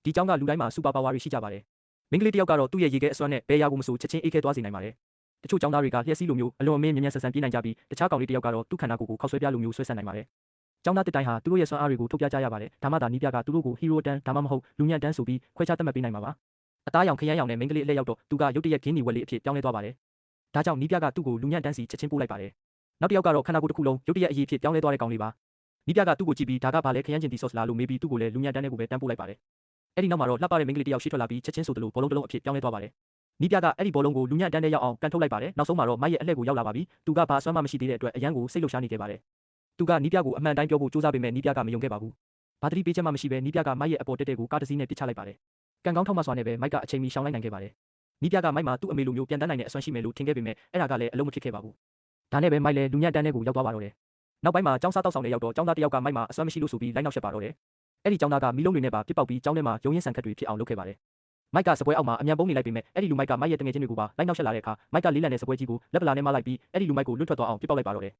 ဒီကြောင့်ကလူတိုင်းမှာစူပါပါဝါတွေရှိကြပါတယ်မိန်းကလေးတယောက်ကတော့သူ့ရဲ့ရေခဲအစွမ်းနဲ့ဘယ်ရာကိုမဆိုချက်ချင်းအေးခဲသွားစေနိုင်ပါတယ်တချို့ចောင်းသားတွေကလျှက်စီးလိုမျိုးအလွန်အမင်းမြန်ဆန်ပြေးနိုင်ကြပြီးတခြားကောင်လေးတယောက်ကတော့သူ့ခန္ဓာကိုယ်ကိုခောက်ဆွဲပြလိုမျိုးဆွဲဆန့်နိုင်ပါတယ်ចောင်းသားတစ်တိုင်းဟာသူတို့ရဲ့စွမ်းအားတွေကိုထုတ်ပြကြရပါတယ်ဒါမှသာနီးပြကသူတို့ကိုဟီရိုတန်းဒါမှမဟုတ်လူညံ့တန်းဆိုပြီးခွဲခြားသတ်မှတ်ပေးနိုင်မှာပါအသားရောင်ခရမ်းရောင်နဲ့မိန်းကလေးအလှည့်ရောက်တော့သူကရုတ်တရက်ခင်းနီဝက်လေးအဖြစ်ပြောင်းလဲသွားပါတယ်ဒါကြောင့်နီးပြကသူ့ကိုလူညံ့တန်းစီချက်ချင်းပို့လိုက်ပါတယ်နောက်တစ်ယောက်ကတော့ခန္ဓာကိုယ်တစ်ခုလုံးရုတ်တရက်အရေးဖြစ်ပြောင်းလဲသွားတဲ့ကောင်လေးပါနီးပြကသူ့ကိုကြည့်ပြီးဒါကဘာလဲခရမ်းကျင်တီဆော့စ်လားလို့မေးပြီးသူ့ကိုလည်းလူညံ့တန်းတဲ့ကိုပဲတန်းပို့လိုက်ပါတယ်အဲ့ဒီနောက်မှာတော့လှပတဲ့မိန်းကလေးတယောက်ရှိထွက်လာပြီးချက်ချင်းဆိုသလိုဘောလုံးတစ်လုံးအဖြစ်ပြောင်းလဲသွားပါတယ်နီးပြကအဲ့ဒီဘောလုံးကိုလူညံ့တန်းတဲ့ရောက်အောင်ကန်ထုတ်လိုက်ပါတယ်နောက်ဆုံးမှာတော့မိုက်ရဲ့အလှည့်ကိုရောက်လာပါပြီသူကဘာအစွမ်းမှမရှိသေးတဲ့အတွက်အရန်ကိုစိတ်လှုပ်ရှားနေခဲ့ပါတယ်သူကနီးပြကိုအမှန်တိုင်းပြောဖို့စူးစမ်းပေမဲ့နီးပြကမယုံခဲ့ပါဘူးဘာတတိပေးချက်မှမရှိဘဲနီးပြကမိုက်ရဲ့အပေါ်တက်တဲ့ကိုကားတစ်စီးနဲ့ပစ်ချလိုက်ပါတယ်ကံကောင်းထောက်မှစွာနဲ့ပဲမိုက်ကအချိန်မီရှောင်လိုက်နိုင်ခဲ့ပါတယ်နီးပြကမိုက်မှာသူ့အမေလိုမျိုးပြန်တန်းနိုင်တဲ့အစွမ်းရှိမယ်လို့ထင်ခဲ့ပေမဲ့အဲ့ဒါကလည်းအလုံးမဖြစ်ခဲ့ပါဘူးဒါနဲ့ပဲမိုက်လည်းလူညံ့တန်းတဲ့ကိုရောက်သွားပါတော့တယ်နောက်ပိုင်းမှာចောင်းစားတောက်ဆောင်တဲ့ရောက်တော့ចောင်းသားတယောက်ကမိုက်မှာအစွမ်းမရှိလို့ဆိုပြီးလိုက်နောက်ရှက်ပါတော့တယ်အဲ့ဒီចောင်းသားကမီးလုံးတွေနဲ့ပါပစ်ပေါက်ပြီးចောင်းထဲမှာရုံရင်ဆန်ခတ်တွေဖြစ်အောင်လုပ်ခဲ့ပါတယ်မိုက်ကစပွဲအောက်မှာအမြန်ပုံးနေလိုက်ပေမဲ့အဲ့ဒီလူမိုက်ကမိုက်ရဲ့တငယ်ချင်းတွေကိုပါလိုက်နောက်ရှက်လာတဲ့အခါမိုက်ကလေးလံတဲ့စပွဲကြီးကိုလက်ပလာနဲ့မလိုက်ပြီးအဲ့ဒီလူမိုက်ကိုလွတ်ထွက်သွားအောင်ပစ်ပေါက်လိုက်ပါတော့တယ်